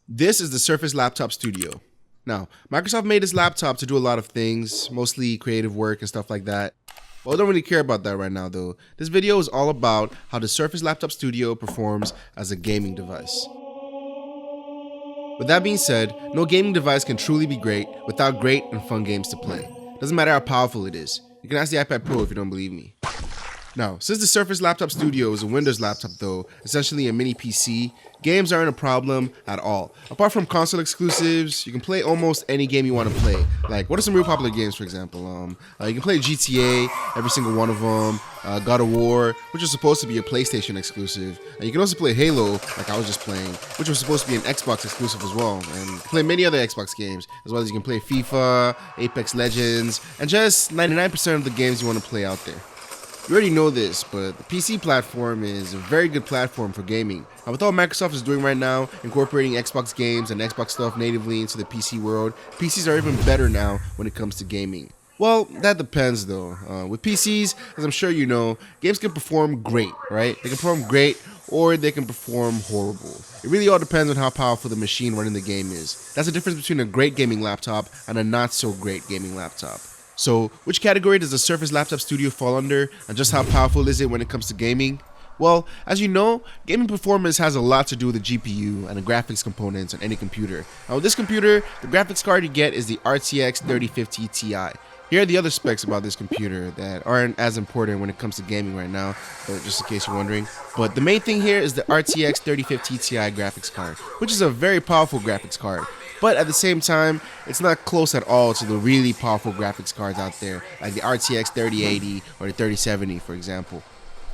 This is the Surface Laptop Studio. Now, Microsoft made this laptop to do a lot of things, mostly creative work and stuff like that. Well, I don't really care about that right now though. This video is all about how the Surface Laptop Studio performs as a gaming device. With that being said, no gaming device can truly be great without great and fun games to play. Doesn't matter how powerful it is. You can ask the iPad Pro if you don't believe me. Now, since the Surface Laptop Studio is a Windows laptop though, essentially a mini PC, games aren't a problem at all. Apart from console exclusives, you can play almost any game you want to play. Like, what are some real popular games, for example? You can play GTA, every single one of them, God of War, which is supposed to be a PlayStation exclusive. And you can also play Halo, like I was just playing, which was supposed to be an Xbox exclusive as well. And play many other Xbox games, as well as you can play FIFA, Apex Legends, and just 99% of the games you want to play out there. You already know this, but the PC platform is a very good platform for gaming. And with all Microsoft is doing right now, incorporating Xbox games and Xbox stuff natively into the PC world, PCs are even better now when it comes to gaming. Well, that depends though. With PCs, as I'm sure you know, games can perform great, right? They can perform great, or they can perform horrible. It really all depends on how powerful the machine running the game is. That's the difference between a great gaming laptop and a not so great gaming laptop. So, which category does the Surface Laptop Studio fall under, and just how powerful is it when it comes to gaming? Well, as you know, gaming performance has a lot to do with the GPU and the graphics components on any computer. Now with this computer, the graphics card you get is the RTX 3050 Ti. Here are the other specs about this computer that aren't as important when it comes to gaming right now, but just in case you're wondering. But the main thing here is the RTX 3050 Ti graphics card, which is a very powerful graphics card. But at the same time, it's not close at all to the really powerful graphics cards out there, like the RTX 3080 or the 3070, for example.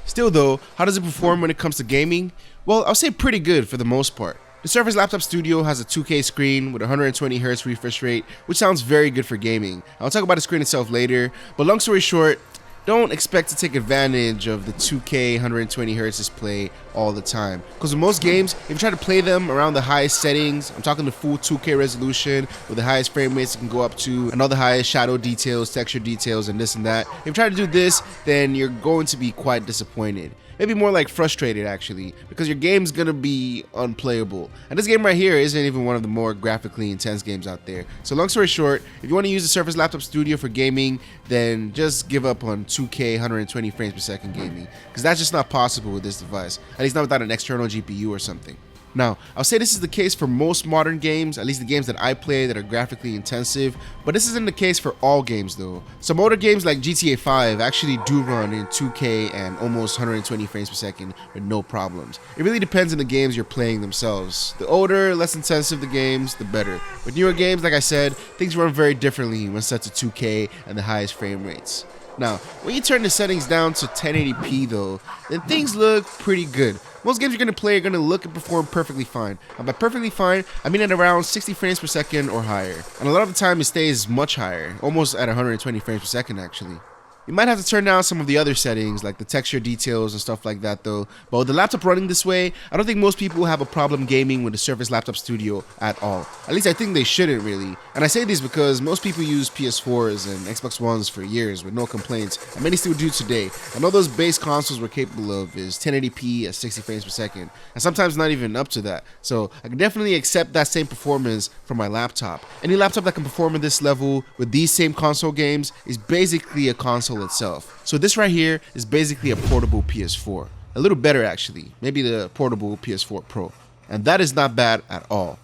Still though, how does it perform when it comes to gaming? Well, I'll say pretty good for the most part. The Surface Laptop Studio has a 2K screen with 120Hz refresh rate, which sounds very good for gaming. I'll talk about the screen itself later, but long story short, don't expect to take advantage of the 2K 120Hz display all the time. Because with most games, if you try to play them around the highest settings, I'm talking the full 2K resolution with the highest frame rates it can go up to, and all the highest shadow details, texture details, and this and that. If you try to do this, then you're going to be quite disappointed. Maybe more like frustrated actually, because your game's gonna be unplayable. And this game right here isn't even one of the more graphically intense games out there. So long story short, if you want to use the Surface Laptop Studio for gaming, then just give up on 2K 120 frames per second gaming, because that's just not possible with this device, at least not without an external GPU or something. Now, I'll say this is the case for most modern games, at least the games that I play that are graphically intensive, but this isn't the case for all games though. Some older games like GTA 5 actually do run in 2K and almost 120 frames per second with no problems. It really depends on the games you're playing themselves. The older, less intensive the games, the better. With newer games, like I said, things run very differently when set to 2K and the highest frame rates. Now, when you turn the settings down to 1080p though, then things look pretty good. Most games you're going to play are going to look and perform perfectly fine. And by perfectly fine, I mean at around 60 frames per second or higher. And a lot of the time it stays much higher, almost at 120 frames per second actually. You might have to turn down some of the other settings like the texture details and stuff like that though, but with the laptop running this way, I don't think most people have a problem gaming with the Surface Laptop Studio at all. At least I think they shouldn't really. And I say this because most people use PS4s and Xbox Ones for years with no complaints, and many still do today. And all those base consoles were capable of is 1080p at 60 frames per second, and sometimes not even up to that. So I can definitely accept that same performance from my laptop. Any laptop that can perform at this level with these same console games is basically a console itself. So this right here is basically a portable PS4. A little better actually, maybe the portable PS4 Pro. And that is not bad at all.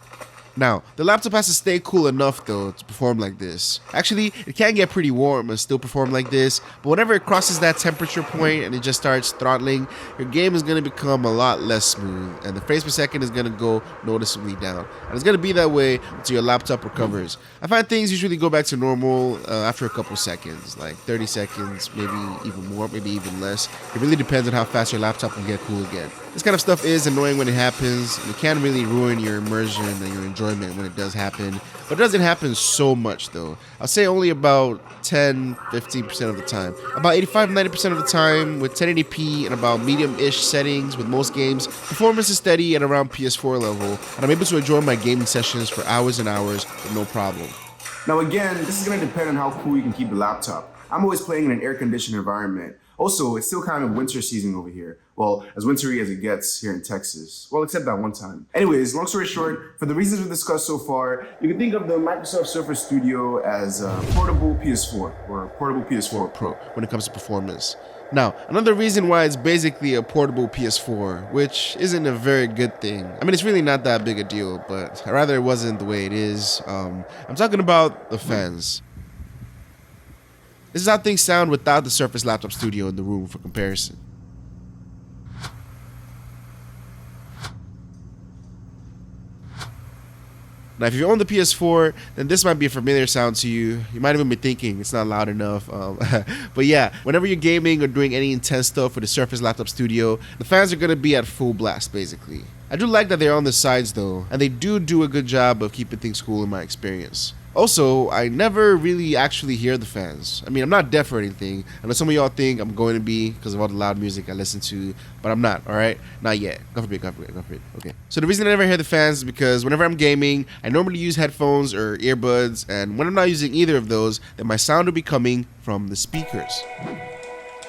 Now, the laptop has to stay cool enough though to perform like this. Actually, it can get pretty warm and still perform like this, but whenever it crosses that temperature point and it just starts throttling, your game is going to become a lot less smooth and the frames per second is going to go noticeably down. And it's going to be that way until your laptop recovers. I find things usually go back to normal after a couple seconds, like 30 seconds, maybe even more, maybe even less. It really depends on how fast your laptop can get cool again. This kind of stuff is annoying when it happens, and it can really ruin your immersion and your enjoyment when it does happen, but it doesn't happen so much though. I'll say only about 10-15% of the time. About 85-90% of the time with 1080p and about medium-ish settings with most games, performance is steady at around PS4 level, and I'm able to enjoy my gaming sessions for hours and hours with no problem. Now again, this is going to depend on how cool you can keep the laptop. I'm always playing in an air-conditioned environment, Also, it's still kind of winter season over here. Well, as wintry as it gets here in Texas. Well, except that one time. Anyways, long story short, for the reasons we've discussed so far, you can think of the Microsoft Surface Studio as a portable PS4 or portable PS4 Pro when it comes to performance. Now, another reason why it's basically a portable PS4, which isn't a very good thing. I mean, it's really not that big a deal, but I'd rather it wasn't the way it is. I'm talking about the fans. This is how things sound without the Surface Laptop Studio in the room for comparison. Now, if you own the PS4, then this might be a familiar sound to you. You might even be thinking it's not loud enough. But yeah, whenever you're gaming or doing any intense stuff with the Surface Laptop Studio, the fans are going to be at full blast, basically. I do like that they're on the sides, though, and they do a good job of keeping things cool in my experience. Also, I never really actually hear the fans. I mean, I'm not deaf or anything. I know some of y'all think I'm going to be because of all the loud music I listen to, but I'm not, alright? Not yet. Go for it. Okay. So the reason I never hear the fans is because whenever I'm gaming, I normally use headphones or earbuds, and when I'm not using either of those, then my sound will be coming from the speakers.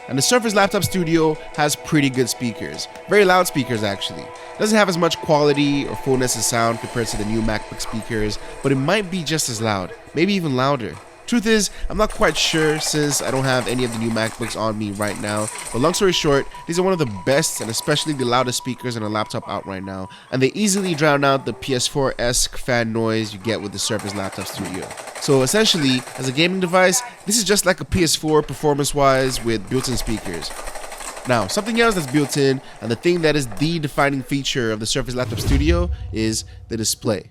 And the Surface Laptop Studio has pretty good speakers. Very loud speakers, actually. It doesn't have as much quality or fullness of sound compared to the new MacBook speakers, but it might be just as loud, maybe even louder. Truth is, I'm not quite sure since I don't have any of the new MacBooks on me right now, but long story short, these are one of the best and especially the loudest speakers on a laptop out right now, and they easily drown out the PS4-esque fan noise you get with the Surface Laptop Studio. So essentially, as a gaming device, this is just like a PS4 performance-wise with built-in speakers. Now, something else that's built in, and the thing that is the defining feature of the Surface Laptop Studio, is the display.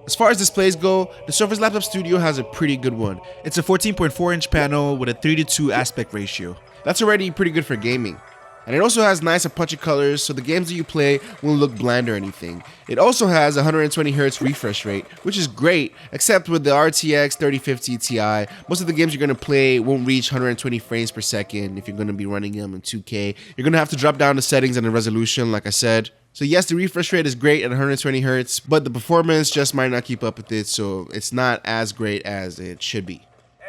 As far as displays go, the Surface Laptop Studio has a pretty good one. It's a 14.4-inch panel with a 3:2 aspect ratio. That's already pretty good for gaming. And it also has nice and punchy colors, so the games that you play won't look bland or anything. It also has a 120Hz refresh rate, which is great, except with the RTX 3050 Ti, most of the games you're going to play won't reach 120 frames per second if you're going to be running them in 2K. You're going to have to drop down the settings and the resolution, like I said. So yes, the refresh rate is great at 120Hz, but the performance just might not keep up with it, so it's not as great as it should be.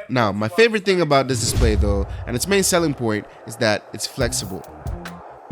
Now, my favorite thing about this display though, and its main selling point, is that it's flexible.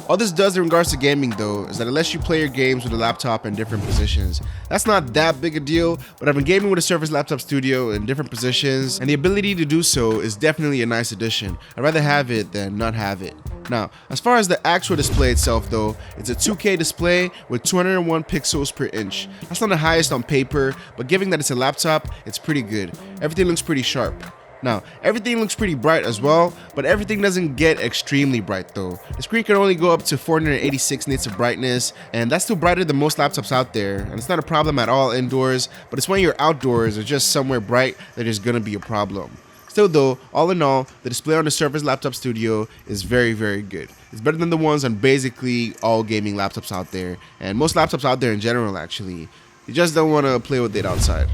All this does in regards to gaming though, is that it lets you play your games with a laptop in different positions. That's not that big a deal, but I've been gaming with a Surface Laptop Studio in different positions, and the ability to do so is definitely a nice addition. I'd rather have it than not have it. Now, as far as the actual display itself though, it's a 2K display with 201 pixels per inch. That's not the highest on paper, but given that it's a laptop, it's pretty good. Everything looks pretty sharp. Now, everything looks pretty bright as well, but everything doesn't get extremely bright though. The screen can only go up to 486 nits of brightness, and that's still brighter than most laptops out there, and it's not a problem at all indoors, but it's when you're outdoors or just somewhere bright that there's gonna be a problem. Still though, all in all, the display on the Surface Laptop Studio is very good. It's better than the ones on basically all gaming laptops out there, and most laptops out there in general actually. You just don't want to play with it outside.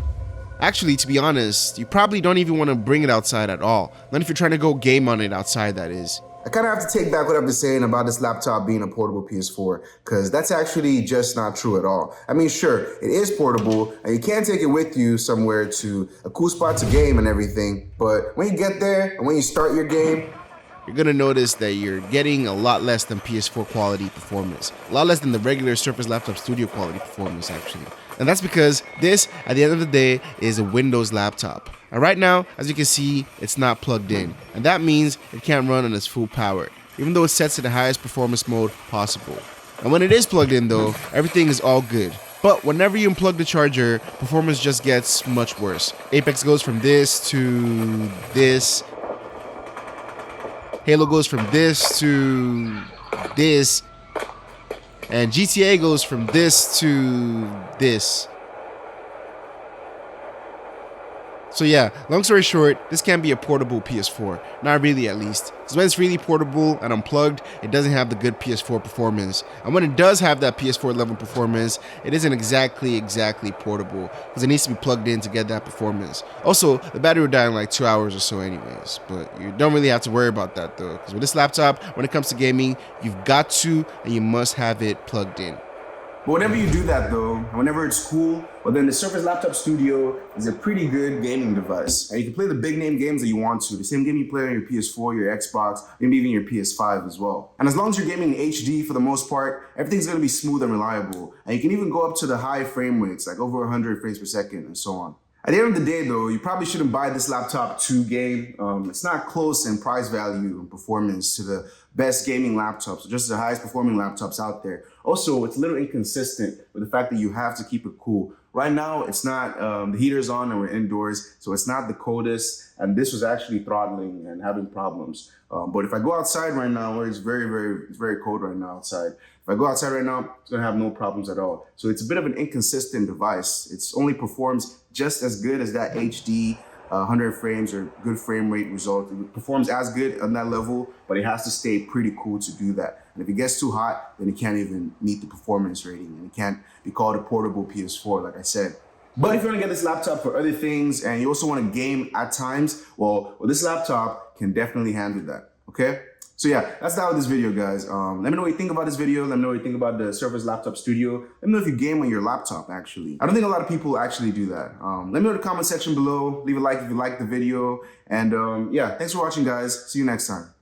Actually, to be honest, you probably don't even want to bring it outside at all. Not if you're trying to go game on it outside, that is. I kind of have to take back what I've been saying about this laptop being a portable PS4, because that's actually just not true at all. I mean, sure, it is portable, and you can take it with you somewhere to a cool spot to game and everything, but when you get there, and when you start your game, you're going to notice that you're getting a lot less than PS4 quality performance. A lot less than the regular Surface Laptop Studio quality performance, actually. And that's because this, at the end of the day, is a Windows laptop. And right now, as you can see, it's not plugged in. And that means it can't run on its full power, even though it's set to the highest performance mode possible. And when it is plugged in though, everything is all good. But whenever you unplug the charger, performance just gets much worse. Apex goes from this to this. Halo goes from this to this. And GTA goes from this to this. So yeah, long story short, this can be a portable PS4. Not really, at least. Because when it's really portable and unplugged, it doesn't have the good PS4 performance. And when it does have that PS4 level performance, it isn't exactly portable, because it needs to be plugged in to get that performance. Also, the battery will die in like 2 hours or so anyways. But you don't really have to worry about that though, because with this laptop, when it comes to gaming, you've got to and you must have it plugged in. But whenever you do that though, and whenever it's cool, well then the Surface Laptop Studio is a pretty good gaming device. And you can play the big name games that you want to. The same game you play on your PS4, your Xbox, maybe even your PS5 as well. And as long as you're gaming in HD for the most part, everything's gonna be smooth and reliable. And you can even go up to the high frame rates, like over 100 frames per second and so on. At the end of the day though, you probably shouldn't buy this laptop to game. It's not close in price value and performance to the best gaming laptops, or just the highest performing laptops out there. Also, it's a little inconsistent with the fact that you have to keep it cool. Right now, it's not, the heater's on and we're indoors, so it's not the coldest, and this was actually throttling and having problems. But if I go outside right now, where it's very cold right now outside, if I go outside right now, it's gonna have no problems at all. So it's a bit of an inconsistent device. It only performs just as good as that HD 100 frames or good frame rate result. It performs as good on that level, but it has to stay pretty cool to do that. And if it gets too hot, then it can't even meet the performance rating, and it can't be called a portable PS4, like I said. But if you want to get this laptop for other things and you also want to game at times, well, this laptop can definitely handle that, okay? So yeah, that's that with this video, guys. Let me know what you think about this video. Let me know what you think about the Surface Laptop Studio. Let me know if you game on your laptop, actually. I don't think a lot of people actually do that. Let me know in the comment section below. Leave a like if you liked the video. And yeah, thanks for watching, guys. See you next time.